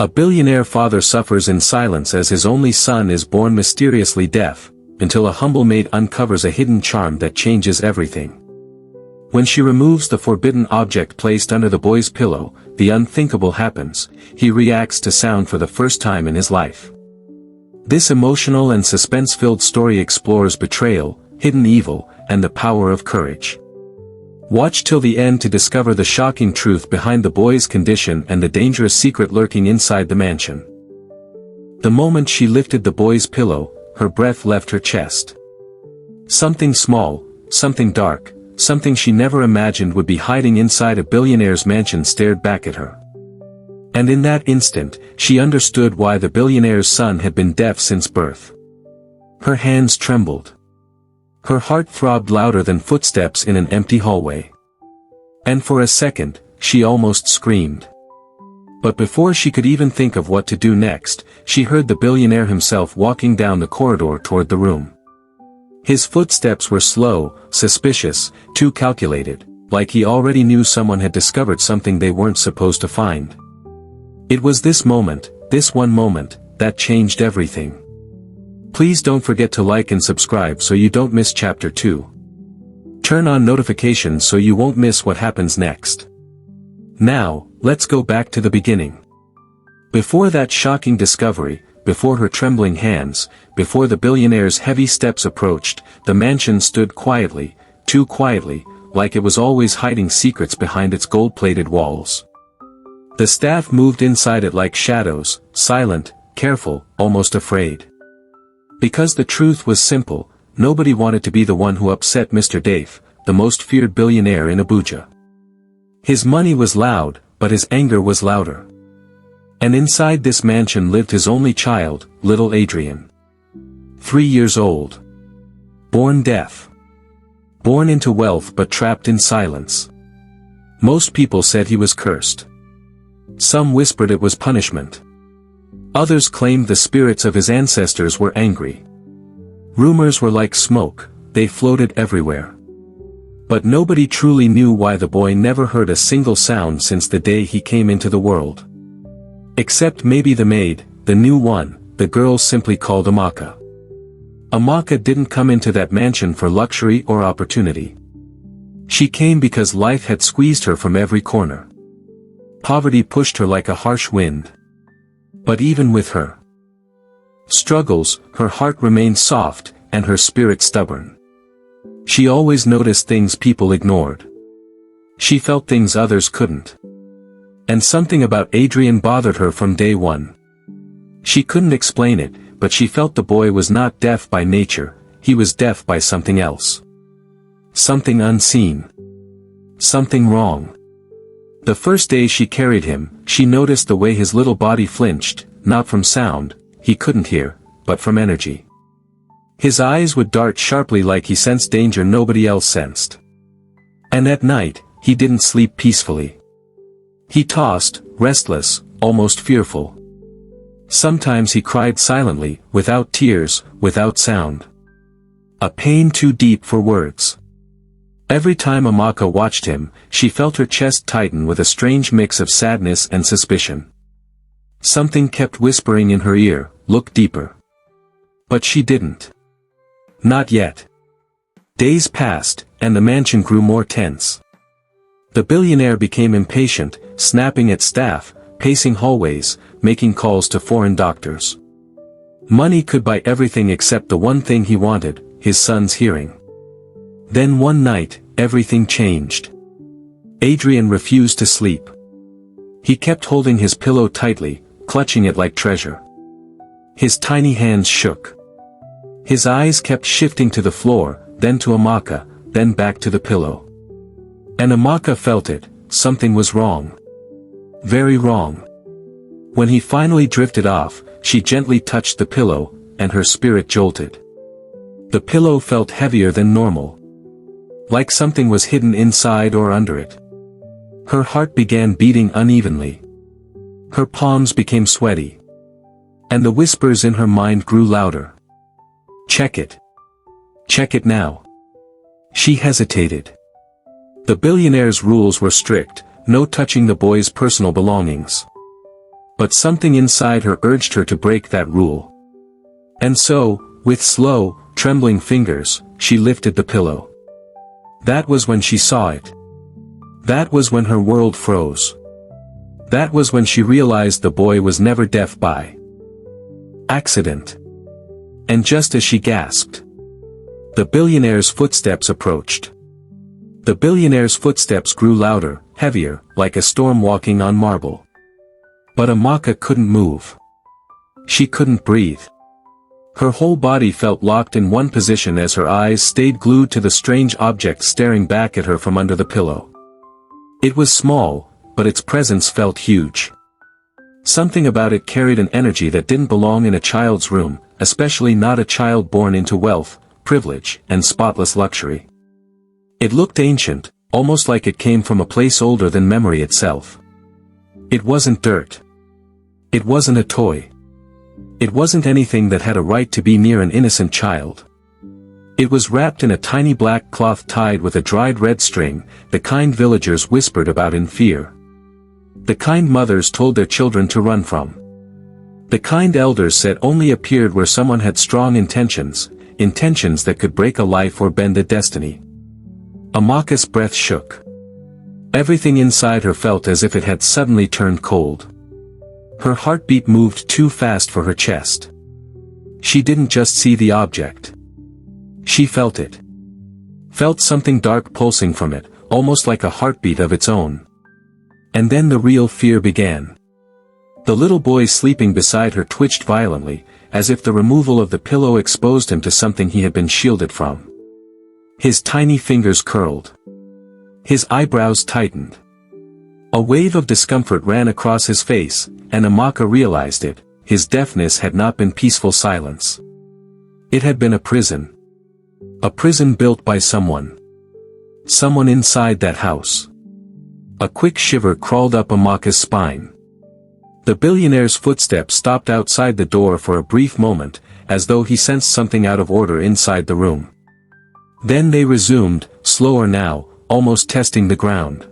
A billionaire father suffers in silence as his only son is born mysteriously deaf, until a humble maid uncovers a hidden charm that changes everything. When she removes the forbidden object placed under the boy's pillow, the unthinkable happens. He reacts to sound for the first time in his life. This emotional and suspense-filled story explores betrayal, hidden evil, and the power of courage. Watch till the end to discover the shocking truth behind the boy's condition and the dangerous secret lurking inside the mansion. The moment she lifted the boy's pillow, her breath left her chest. Something small, something dark, something she never imagined would be hiding inside a billionaire's mansion stared back at her. And in that instant, she understood why the billionaire's son had been deaf since birth. Her hands trembled. Her heart throbbed louder than footsteps in an empty hallway. And for a second, she almost screamed. But before she could even think of what to do next, she heard the billionaire himself walking down the corridor toward the room. His footsteps were slow, suspicious, too calculated, like he already knew someone had discovered something they weren't supposed to find. It was this moment, this one moment, that changed everything. Please don't forget to like and subscribe so you don't miss chapter 2. Turn on notifications so you won't miss what happens next. Now, let's go back to the beginning. Before that shocking discovery, before her trembling hands, before the billionaire's heavy steps approached, the mansion stood quietly, too quietly, like it was always hiding secrets behind its gold-plated walls. The staff moved inside it like shadows, silent, careful, almost afraid. Because the truth was simple, nobody wanted to be the one who upset Mr. Dave, the most feared billionaire in Abuja. His money was loud, but his anger was louder. And inside this mansion lived his only child, little Adrian. 3 years old. Born deaf. Born into wealth but trapped in silence. Most people said he was cursed. Some whispered it was punishment. Others claimed the spirits of his ancestors were angry. Rumors were like smoke, they floated everywhere. But nobody truly knew why the boy never heard a single sound since the day he came into the world. Except maybe the maid, the new one, the girl simply called Amaka. Amaka didn't come into that mansion for luxury or opportunity. She came because life had squeezed her from every corner. Poverty pushed her like a harsh wind. But even with her struggles, her heart remained soft, and her spirit stubborn. She always noticed things people ignored. She felt things others couldn't. And something about Adrian bothered her from day one. She couldn't explain it, but she felt the boy was not deaf by nature, he was deaf by something else. Something unseen. Something wrong. The first day she carried him, she noticed the way his little body flinched, not from sound, he couldn't hear, but from energy. His eyes would dart sharply like he sensed danger nobody else sensed. And at night, he didn't sleep peacefully. He tossed, restless, almost fearful. Sometimes he cried silently, without tears, without sound. A pain too deep for words. Every time Amaka watched him, she felt her chest tighten with a strange mix of sadness and suspicion. Something kept whispering in her ear, "Look deeper." But she didn't. Not yet. Days passed, and the mansion grew more tense. The billionaire became impatient, snapping at staff, pacing hallways, making calls to foreign doctors. Money could buy everything except the one thing he wanted, his son's hearing. Then one night, everything changed. Adrian refused to sleep. He kept holding his pillow tightly, clutching it like treasure. His tiny hands shook. His eyes kept shifting to the floor, then to Amaka, then back to the pillow. And Amaka felt it, something was wrong. Very wrong. When he finally drifted off, she gently touched the pillow, and her spirit jolted. The pillow felt heavier than normal. Like something was hidden inside or under it. Her heart began beating unevenly. Her palms became sweaty. And the whispers in her mind grew louder. "Check it. Check it now." She hesitated. The billionaire's rules were strict, no touching the boy's personal belongings. But something inside her urged her to break that rule. And so, with slow, trembling fingers, she lifted the pillow. That was when she saw it. That was when her world froze. That was when she realized the boy was never deaf by accident. And just as she gasped, the billionaire's footsteps approached. The billionaire's footsteps grew louder, heavier, like a storm walking on marble. But Amaka couldn't move. She couldn't breathe. Her whole body felt locked in one position as her eyes stayed glued to the strange object staring back at her from under the pillow. It was small, but its presence felt huge. Something about it carried an energy that didn't belong in a child's room, especially not a child born into wealth, privilege, and spotless luxury. It looked ancient, almost like it came from a place older than memory itself. It wasn't dirt. It wasn't a toy. It wasn't anything that had a right to be near an innocent child. It was wrapped in a tiny black cloth tied with a dried red string, the kind villagers whispered about in fear. The kind mothers told their children to run from. The kind elders said only appeared where someone had strong intentions, intentions that could break a life or bend a destiny. Amaka's breath shook. Everything inside her felt as if it had suddenly turned cold. Her heartbeat moved too fast for her chest. She didn't just see the object. She felt it. Felt something dark pulsing from it, almost like a heartbeat of its own. And then the real fear began. The little boy sleeping beside her twitched violently, as if the removal of the pillow exposed him to something he had been shielded from. His tiny fingers curled. His eyebrows tightened. A wave of discomfort ran across his face, and Amaka realized it. His deafness had not been peaceful silence. It had been a prison. A prison built by someone. Someone inside that house. A quick shiver crawled up Amaka's spine. The billionaire's footsteps stopped outside the door for a brief moment, as though he sensed something out of order inside the room. Then they resumed, slower now, almost testing the ground.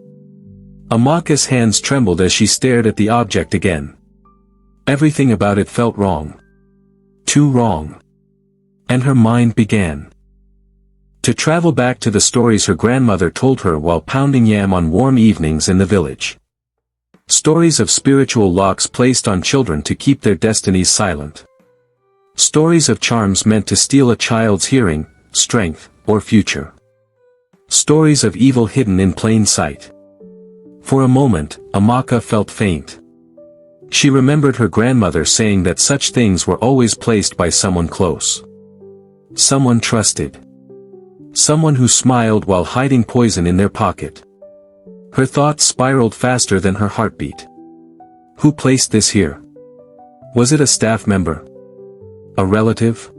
Amaka's hands trembled as she stared at the object again. Everything about it felt wrong. Too wrong. And her mind began to travel back to the stories her grandmother told her while pounding yam on warm evenings in the village. Stories of spiritual locks placed on children to keep their destinies silent. Stories of charms meant to steal a child's hearing, strength, or future. Stories of evil hidden in plain sight. For a moment, Amaka felt faint. She remembered her grandmother saying that such things were always placed by someone close. Someone trusted. Someone who smiled while hiding poison in their pocket. Her thoughts spiraled faster than her heartbeat. Who placed this here? Was it a staff member? A relative?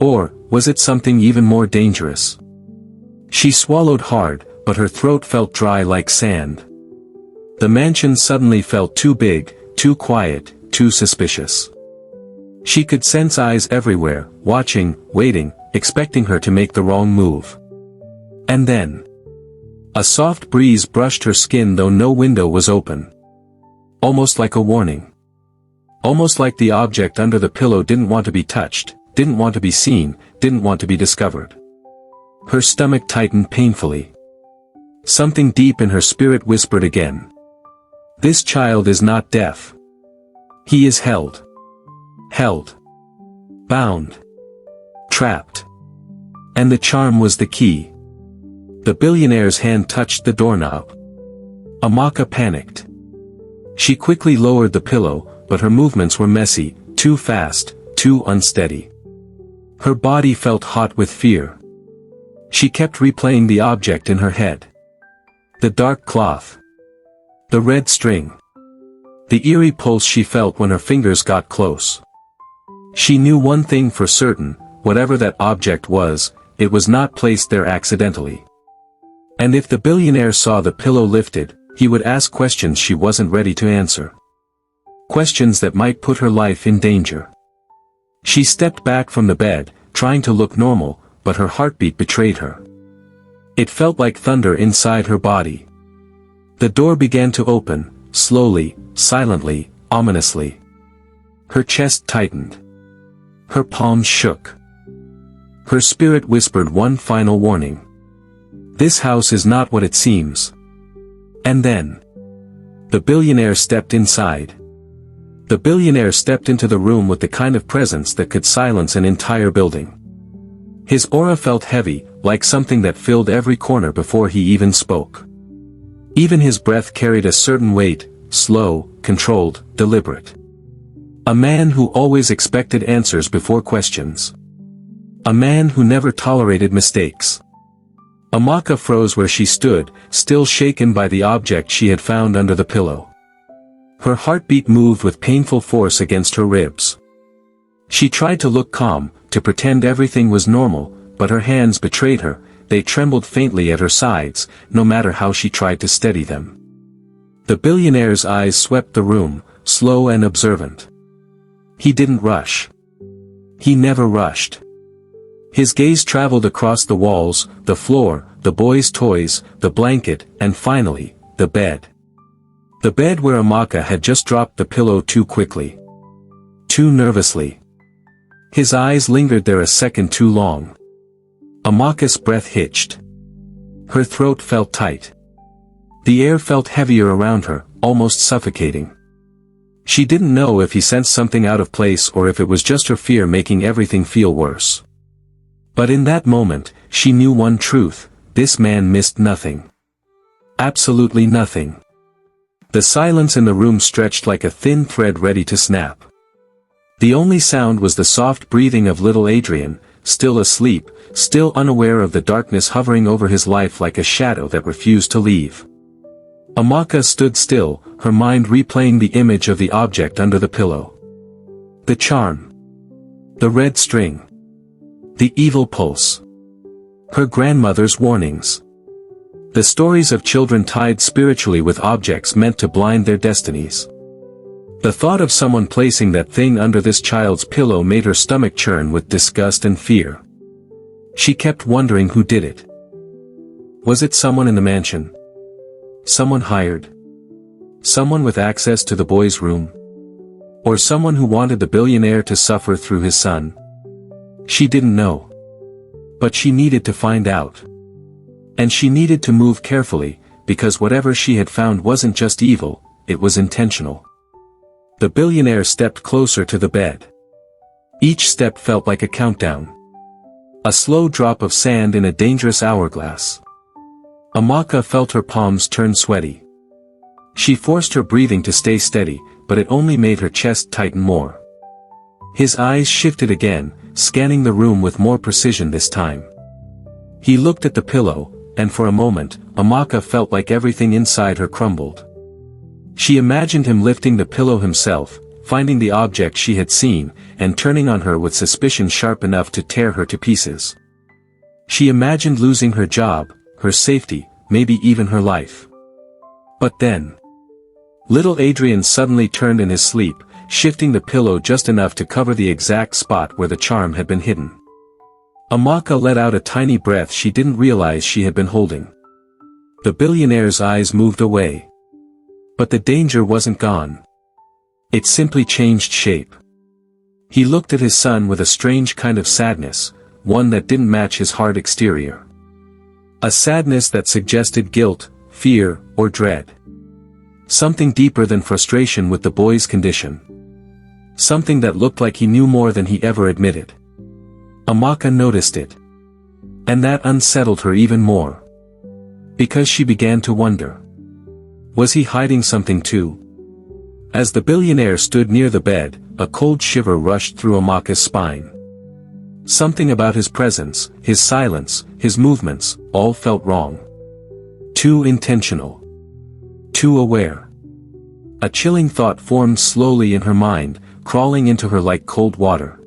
Or, was it something even more dangerous? She swallowed hard, but her throat felt dry like sand. The mansion suddenly felt too big, too quiet, too suspicious. She could sense eyes everywhere, watching, waiting, expecting her to make the wrong move. And then a soft breeze brushed her skin though no window was open. Almost like a warning. Almost like the object under the pillow didn't want to be touched, didn't want to be seen, didn't want to be discovered. Her stomach tightened painfully. Something deep in her spirit whispered again. This child is not deaf. He is held. Held. Bound. Trapped. And the charm was the key. The billionaire's hand touched the doorknob. Amaka panicked. She quickly lowered the pillow, but her movements were messy, too fast, too unsteady. Her body felt hot with fear. She kept replaying the object in her head. The dark cloth. The red string. The eerie pulse she felt when her fingers got close. She knew one thing for certain, whatever that object was, it was not placed there accidentally. And if the billionaire saw the pillow lifted, he would ask questions she wasn't ready to answer. Questions that might put her life in danger. She stepped back from the bed, trying to look normal, but her heartbeat betrayed her. It felt like thunder inside her body. The door began to open, slowly, silently, ominously. Her chest tightened. Her palms shook. Her spirit whispered one final warning. This house is not what it seems. And then, the billionaire stepped inside. The billionaire stepped into the room with the kind of presence that could silence an entire building. His aura felt heavy, like something that filled every corner before he even spoke. Even his breath carried a certain weight, slow, controlled, deliberate. A man who always expected answers before questions. A man who never tolerated mistakes. Amaka froze where she stood, still shaken by the object she had found under the pillow. Her heartbeat moved with painful force against her ribs. She tried to look calm, to pretend everything was normal, but her hands betrayed her. They trembled faintly at her sides, no matter how she tried to steady them. The billionaire's eyes swept the room, slow and observant. He didn't rush. He never rushed. His gaze traveled across the walls, the floor, the boys' toys, the blanket, and finally, the bed. The bed where Amaka had just dropped the pillow too quickly. Too nervously. His eyes lingered there a second too long. Amaka's breath hitched. Her throat felt tight. The air felt heavier around her, almost suffocating. She didn't know if he sensed something out of place or if it was just her fear making everything feel worse. But in that moment, she knew one truth: this man missed nothing. Absolutely nothing. The silence in the room stretched like a thin thread ready to snap. The only sound was the soft breathing of little Adrian, still asleep, still unaware of the darkness hovering over his life like a shadow that refused to leave. Amaka stood still, her mind replaying the image of the object under the pillow. The charm. The red string. The evil pulse. Her grandmother's warnings. The stories of children tied spiritually with objects meant to blind their destinies. The thought of someone placing that thing under this child's pillow made her stomach churn with disgust and fear. She kept wondering who did it. Was it someone in the mansion? Someone hired? Someone with access to the boy's room? Or someone who wanted the billionaire to suffer through his son? She didn't know. But she needed to find out. And she needed to move carefully, because whatever she had found wasn't just evil, it was intentional. The billionaire stepped closer to the bed. Each step felt like a countdown. A slow drop of sand in a dangerous hourglass. Amaka felt her palms turn sweaty. She forced her breathing to stay steady, but it only made her chest tighten more. His eyes shifted again, scanning the room with more precision this time. He looked at the pillow, and for a moment, Amaka felt like everything inside her crumbled. She imagined him lifting the pillow himself, finding the object she had seen, and turning on her with suspicion sharp enough to tear her to pieces. She imagined losing her job, her safety, maybe even her life. But then, little Adrian suddenly turned in his sleep, shifting the pillow just enough to cover the exact spot where the charm had been hidden. Amaka let out a tiny breath she didn't realize she had been holding. The billionaire's eyes moved away. But the danger wasn't gone. It simply changed shape. He looked at his son with a strange kind of sadness, one that didn't match his hard exterior. A sadness that suggested guilt, fear, or dread. Something deeper than frustration with the boy's condition. Something that looked like he knew more than he ever admitted. Amaka noticed it. And that unsettled her even more. Because she began to wonder. Was he hiding something too? As the billionaire stood near the bed, a cold shiver rushed through Amaka's spine. Something about his presence, his silence, his movements, all felt wrong. Too intentional. Too aware. A chilling thought formed slowly in her mind, crawling into her like cold water.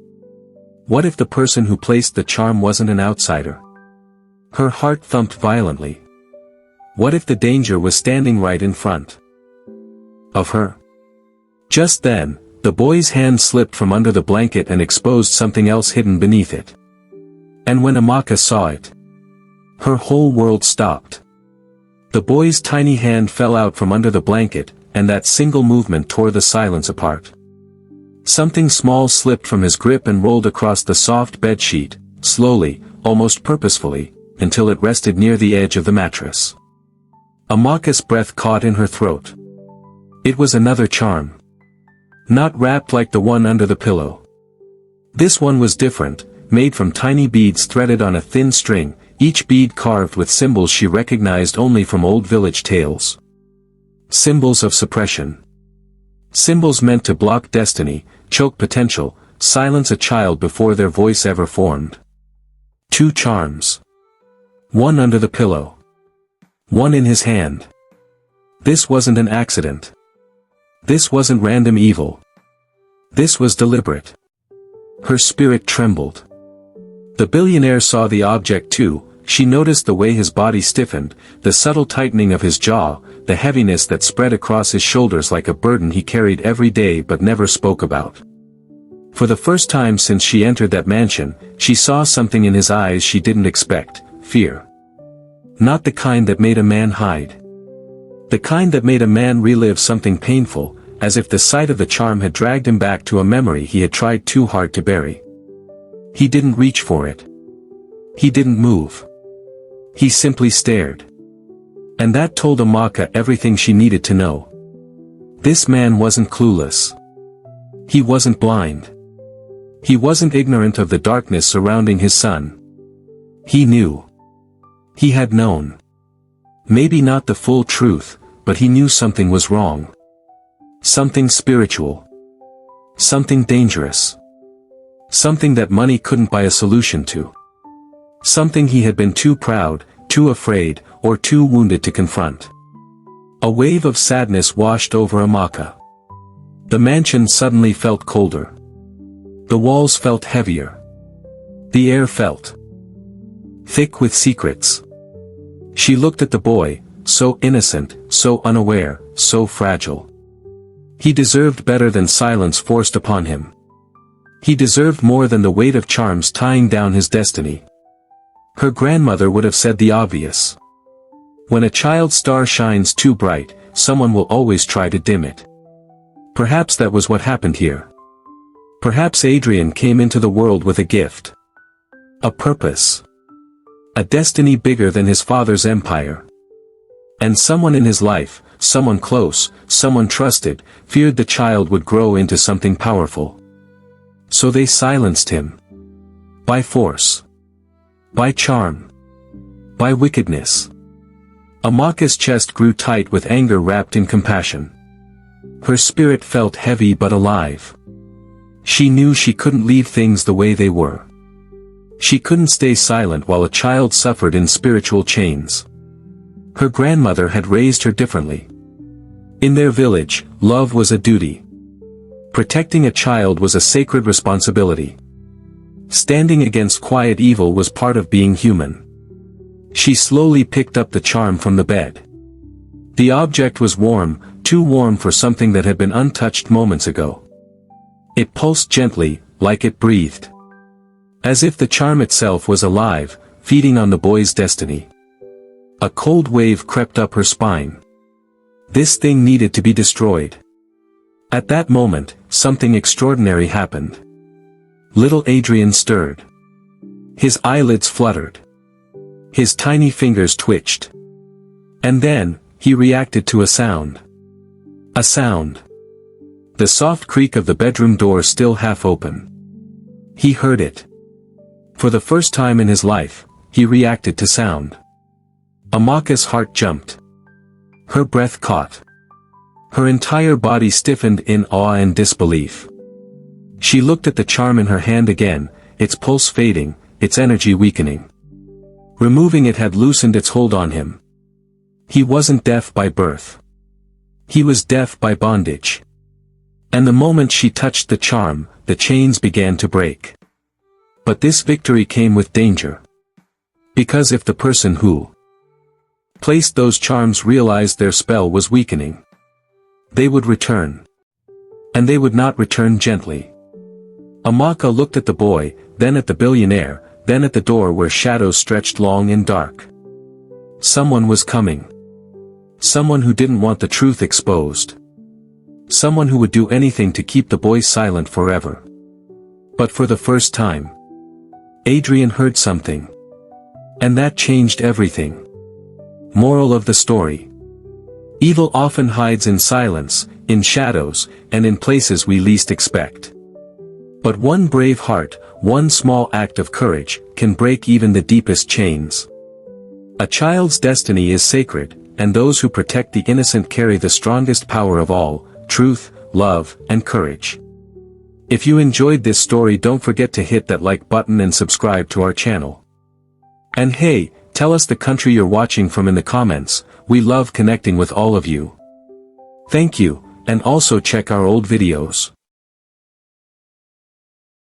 What if the person who placed the charm wasn't an outsider? Her heart thumped violently. What if the danger was standing right in front of her? Just then, the boy's hand slipped from under the blanket and exposed something else hidden beneath it. And when Amaka saw it, her whole world stopped. The boy's tiny hand fell out from under the blanket, and that single movement tore the silence apart. Something small slipped from his grip and rolled across the soft bedsheet, slowly, almost purposefully, until it rested near the edge of the mattress. Amaka's breath caught in her throat. It was another charm. Not wrapped like the one under the pillow. This one was different, made from tiny beads threaded on a thin string, each bead carved with symbols she recognized only from old village tales. Symbols of suppression. Symbols meant to block destiny, choke potential, silence a child before their voice ever formed. 2 charms. One under the pillow. One in his hand. This wasn't an accident. This wasn't random evil. This was deliberate. Her spirit trembled. The billionaire saw the object too. She noticed the way his body stiffened, the subtle tightening of his jaw, the heaviness that spread across his shoulders like a burden he carried every day but never spoke about. For the first time since she entered that mansion, she saw something in his eyes she didn't expect: fear. Not the kind that made a man hide. The kind that made a man relive something painful, as if the sight of the charm had dragged him back to a memory he had tried too hard to bury. He didn't reach for it. He didn't move. He simply stared. And that told Amaka everything she needed to know. This man wasn't clueless. He wasn't blind. He wasn't ignorant of the darkness surrounding his son. He knew. He had known. Maybe not the full truth, but he knew something was wrong. Something spiritual. Something dangerous. Something that money couldn't buy a solution to. Something he had been too proud, too afraid, or too wounded to confront. A wave of sadness washed over Amaka. The mansion suddenly felt colder. The walls felt heavier. The air felt thick with secrets. She looked at the boy, so innocent, so unaware, so fragile. He deserved better than silence forced upon him. He deserved more than the weight of charms tying down his destiny. Her grandmother would have said the obvious. When a child's star shines too bright, someone will always try to dim it. Perhaps that was what happened here. Perhaps Adrian came into the world with a gift. A purpose. A destiny bigger than his father's empire. And someone in his life, someone close, someone trusted, feared the child would grow into something powerful. So they silenced him. By force. By charm. By wickedness. Amaka's chest grew tight with anger wrapped in compassion. Her spirit felt heavy but alive. She knew she couldn't leave things the way they were. She couldn't stay silent while a child suffered in spiritual chains. Her grandmother had raised her differently. In their village, love was a duty. Protecting a child was a sacred responsibility. Standing against quiet evil was part of being human. She slowly picked up the charm from the bed. The object was warm, too warm for something that had been untouched moments ago. It pulsed gently, like it breathed. As if the charm itself was alive, feeding on the boy's destiny. A cold wave crept up her spine. This thing needed to be destroyed. At that moment, something extraordinary happened. Little Adrian stirred. His eyelids fluttered. His tiny fingers twitched. And then, he reacted to a sound. A sound. The soft creak of the bedroom door still half open. He heard it. For the first time in his life, he reacted to sound. Amaka's heart jumped. Her breath caught. Her entire body stiffened in awe and disbelief. She looked at the charm in her hand again, its pulse fading, its energy weakening. Removing it had loosened its hold on him. He wasn't deaf by birth. He was deaf by bondage. And the moment she touched the charm, the chains began to break. But this victory came with danger. Because if the person who placed those charms realized their spell was weakening, they would return. And they would not return gently. Amaka looked at the boy, then at the billionaire, then at the door where shadows stretched long and dark. Someone was coming. Someone who didn't want the truth exposed. someone who would do anything to keep the boy silent forever. But for the first time, Adrian heard something. And that changed everything. Moral of the story. Evil often hides in silence, in shadows, and in places we least expect. But one brave heart, one small act of courage, can break even the deepest chains. A child's destiny is sacred, and those who protect the innocent carry the strongest power of all: truth, love, and courage. If you enjoyed this story, don't forget to hit that like button and subscribe to our channel. And hey, tell us the country you're watching from in the comments. We love connecting with all of you. Thank you, and also check our old videos.